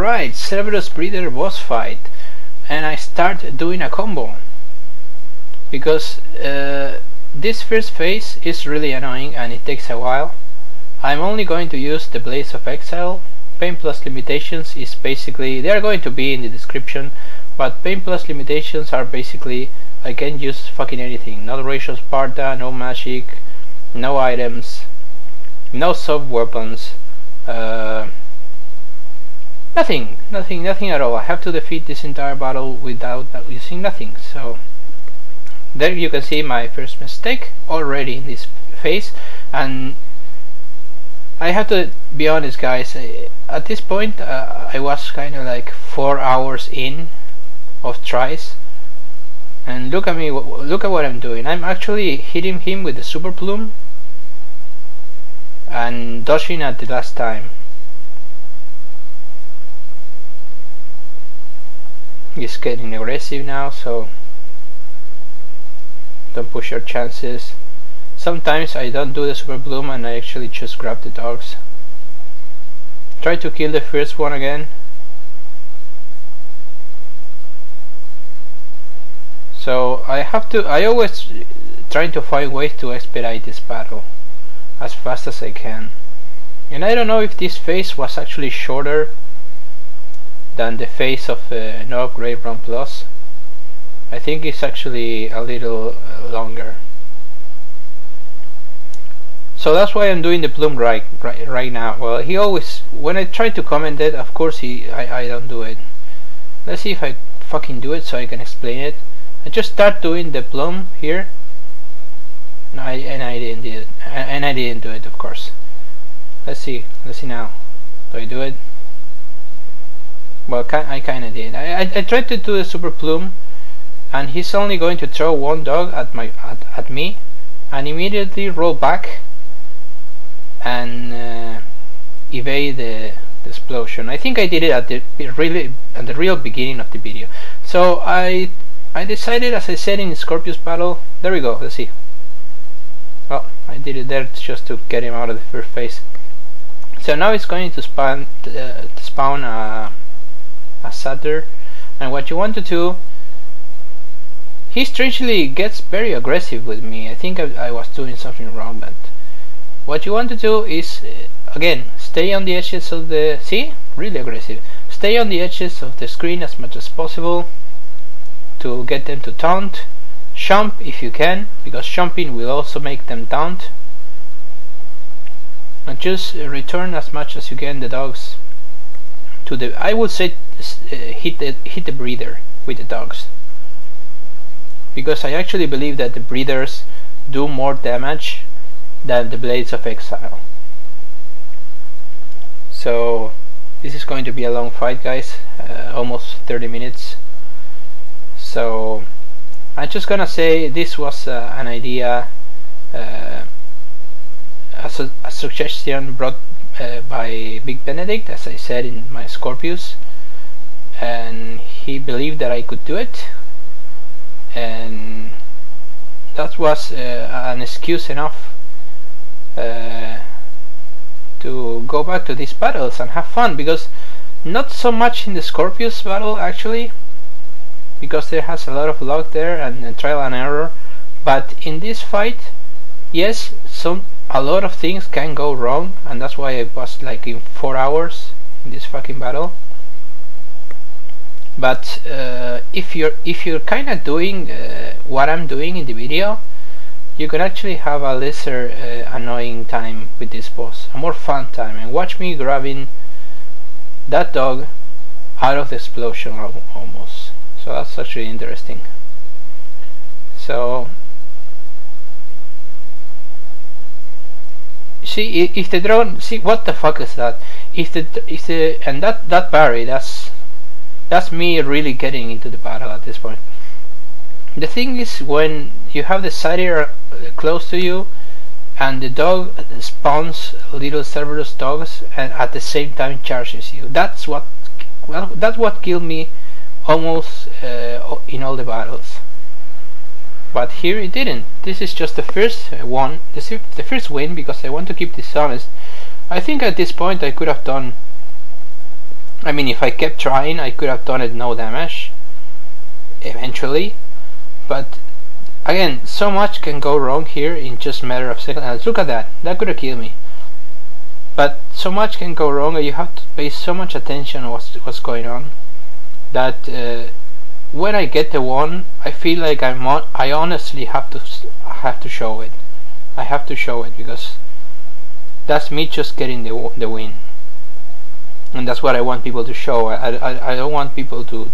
Alright, Cerberus breeder boss fight, and I start doing a combo because this first phase is really annoying and it takes a while. I'm only going to use the Blades of Exile. Pain plus limitations is basically, they are going to be in the description, but pain plus limitations are basically I can use fucking anything. No ratio Sparta, no magic, no items, no sub weapons, nothing at all. I have to defeat this entire battle without using nothing. So there you can see my first mistake already in this phase, and I have to be honest, guys. At this point, I was kind of like 4 hours in of tries, and look at me. Look at what I'm doing. I'm actually hitting him with the super plume and dodging at the last time. He's getting aggressive now, so don't push your chances. Sometimes I don't do the super bloom and I actually just grab the dogs. Try to kill the first one again. So I always try to find ways to expedite this battle as fast as I can. And I don't know if this phase was actually shorter than the phase of No Upgrade Run Plus. I think it's actually a little longer. So that's why I'm doing the plume right now. Well, he always, when I try to comment it, of course I don't do it. Let's see if I fucking do it so I can explain it. I just start doing the plume here. No, and I didn't do it. And I didn't do it, of course. Let's see now. Do I do it? Well, I kinda did. I tried to do the super plume, and he's only going to throw one dog at me, and immediately roll back and evade the explosion. I think I did it at the real beginning of the video. So I decided, as I said in Scorpius battle, there we go. Let's see. Well, I did it there just to get him out of the first phase. So now it's going to spawn a Satyr, and what you want to do, he strangely gets very aggressive with me. I think I was doing something wrong, but what you want to do is again stay on the edges of the really aggressive. Stay on the edges of the screen as much as possible to get them to taunt. Jump if you can, because jumping will also make them taunt. And just return as much as you can the dogs to the. I would say hit the breeder with the dogs, because I actually believe that the breeders do more damage than the Blades of Exile. So this is going to be a long fight, guys, almost 30 minutes. So I'm just gonna say this was an idea, a suggestion brought by Big Benedict, as I said in my Scorpius, and he believed that I could do it, and that was an excuse enough to go back to these battles and have fun, because not so much in the Scorpius battle actually, because there has a lot of luck there and trial and error, but in this fight, yes, a lot of things can go wrong, and that's why I was like in 4 hours in this fucking battle. But if you're kind of doing what I'm doing in the video, you can actually have a lesser annoying time with this boss, a more fun time, and watch me grabbing that dog out of the explosion almost. So that's actually interesting. So see, if the drone, see what the fuck is that? If the and that parry, that's me really getting into the battle at this point. The thing is, when you have the Satyr close to you and the dog spawns little Cerberus dogs and at the same time charges you, that's what killed me almost in all the battles. But here it didn't. This is just the first one, the first win, because I want to keep this honest. I think at this point I could have done I mean, if I kept trying, I could have done it no damage eventually, but again, so much can go wrong here in just a matter of seconds. Look at that, that could have killed me. But so much can go wrong, and you have to pay so much attention on what's going on, that when I get the one, I feel like I honestly have to show it. I have to show it, because that's me just getting the win, and that's what I want people to show. I don't want people to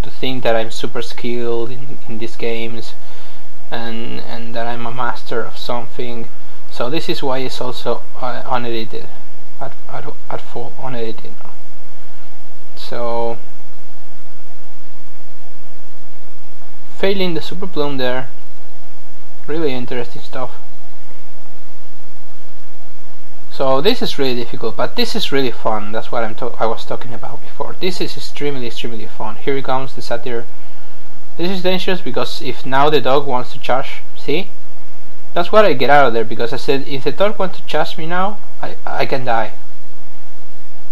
think that I'm super skilled in these games, and that I'm a master of something. So this is why it's also unedited, at full unedited. So failing the super plume there, really interesting stuff. So this is really difficult, but this is really fun. That's what I was talking about before. This is extremely fun. Here comes the satyr. This is dangerous because if now the dog wants to charge, see? That's what I get out of there, because I said if the dog wants to charge me now, I can die.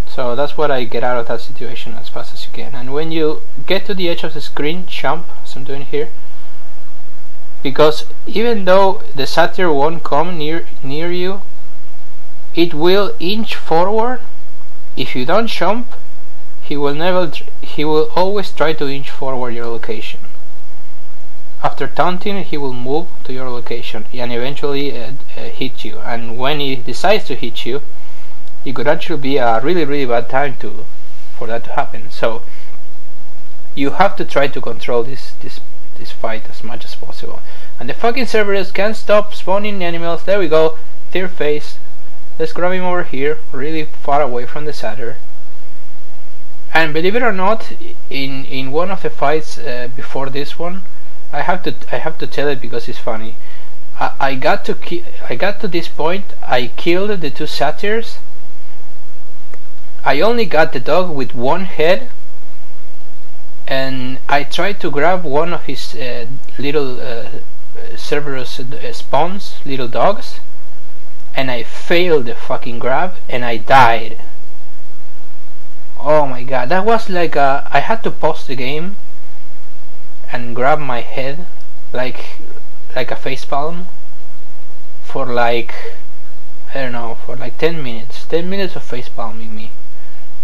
So that's what I get out of that situation as fast as you can. And when you get to the edge of the screen, jump, as I'm doing here, because even though the satyr won't come near you, it will inch forward. If you don't jump, he will always try to inch forward your location. After taunting, he will move to your location and eventually hit you. And when he decides to hit you, it could actually be a really bad time for that to happen. So you have to try to control this fight as much as possible. And the fucking Cerberus can't stop spawning animals. There we go, third phase. Let's grab him over here, really far away from the satyr. And believe it or not, in one of the fights before this one, I have to tell it because it's funny. I got to this point. I killed the two satyrs. I only got the dog with one head, and I tried to grab one of his little Cerberus spawns, little dogs, and I failed the fucking grab, and I died. Oh my god, that was like I had to pause the game and grab my head like a facepalm for like, I don't know, for like 10 minutes of facepalming me,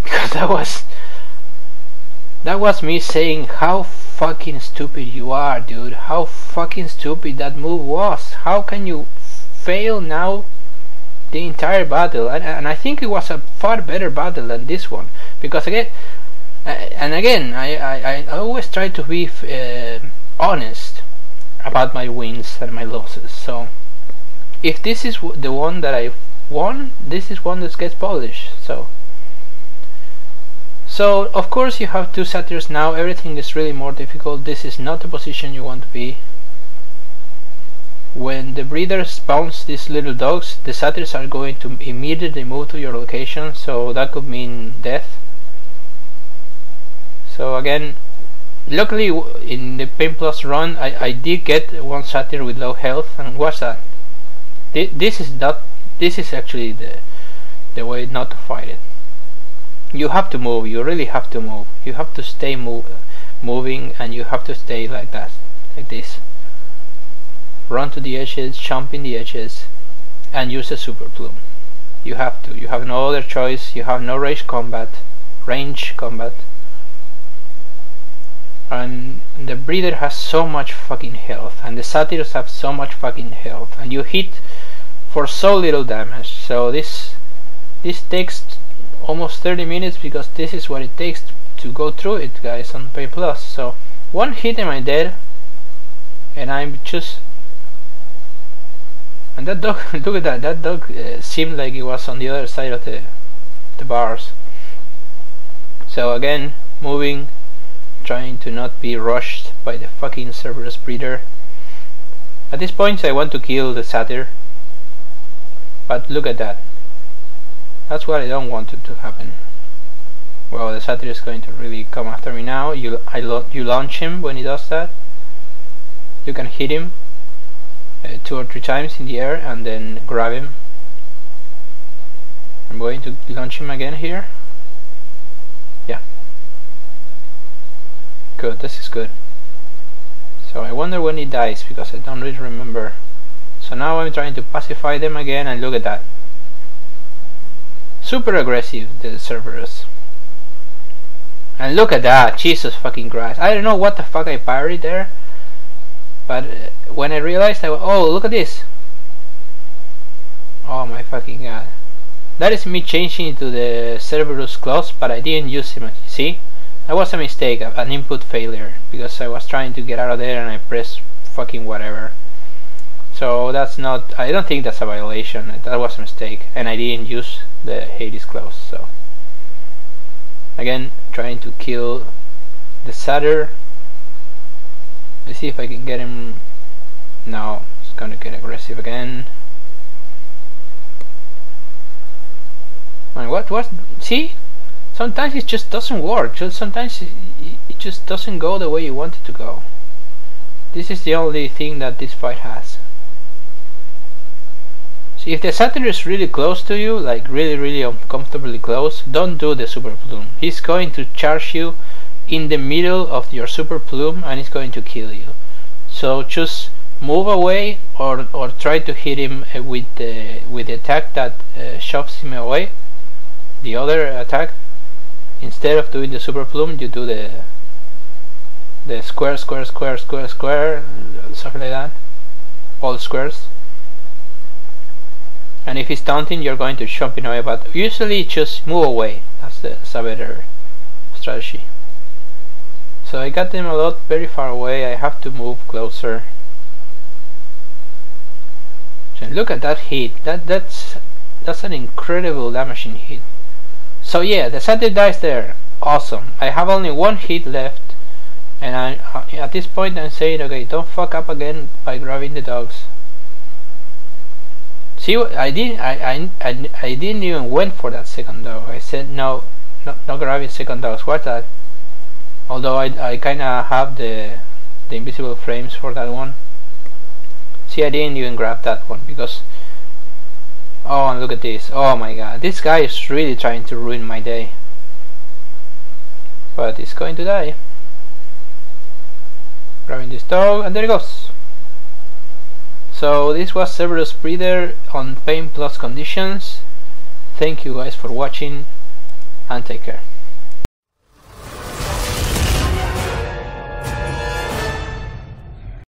because that was me saying how fucking stupid you are, dude, how fucking stupid that move was. How can you fail now the entire battle? And I think it was a far better battle than this one, because again I always try to be honest about my wins and my losses. So if this is the one that I won, this is one that gets polished. So of course you have two satyrs now. Everything is really more difficult. This is not the position you want to be. When the breeder spawns these little dogs, the satyrs are going to immediately move to your location, so that could mean death. So again, luckily in the Pain Plus run, I did get one satyr with low health, and what's that? This is actually the way not to fight it. You have to move. You really have to move. You have to stay moving, and you have to stay like that, like this. Run to the edges, jump in the edges, and use a super plume. You have to. You have no other choice. You have no range combat. And the breeder has so much fucking health, and the satyrs have so much fucking health, and you hit for so little damage. So this takes almost 30 minutes, because this is what it takes to go through it, guys, on Pay Plus. So one hit and I'm dead, and I'm just... And that dog, look at that, that dog seemed like it was on the other side of the bars. So again, moving, trying to not be rushed by the fucking Cerberus breeder. At this point I want to kill the satyr, but look at that. That's what I don't want it to happen. Well, the satyr is going to really come after me now. You launch him when he does that. You can hit him 2 or 3 times in the air and then grab him. I'm going to launch him again here, Good, this is good. So I wonder when he dies, because I don't really remember. So now I'm trying to pacify them again, and look at that. Super aggressive, the Cerberus. And look at that, Jesus fucking Christ. I don't know what the fuck I parried there, but when I realized, oh, look at this. Oh my fucking god. That is me changing into the Cerberus claws, but I didn't use him, see? That was a mistake, an input failure, because I was trying to get out of there and I pressed fucking whatever. So that's not, I don't think that's a violation, that was a mistake, and I didn't use the Hades claws, so. Again, trying to kill the Satyr. Let's see if I can get him. No, it's gonna get aggressive again. And what, see? Sometimes it just doesn't work, sometimes it just doesn't go the way you want it to go. This is the only thing that this fight has. So if the Satyr is really close to you, like really uncomfortably close, don't do the super plume. He's going to charge you in the middle of your super plume and he's going to kill you. So just move away or try to hit him with the attack that shoves him away. The other attack, instead of doing the super plume, you do the square, something like that, all squares. And if he's taunting, you're going to jump in away, but usually just move away. That's a better strategy. So I got them a lot very far away. I have to move closer. So look at that hit. That's an incredible damaging hit. So yeah, the Satyr dies there. Awesome. I have only one hit left, and at this point I'm saying, okay, don't fuck up again by grabbing the dogs. See, I didn't even went for that second dog. I said no grabbing second dogs. What's that? Although I kinda have the invisible frames for that one. See, I didn't even grab that one because, oh, and look at this. Oh my god, this guy is really trying to ruin my day. But he's going to die. Grabbing this dog, and there it goes. So this was Cerberus Breeder on Pain Plus conditions. Thank you guys for watching, and take care.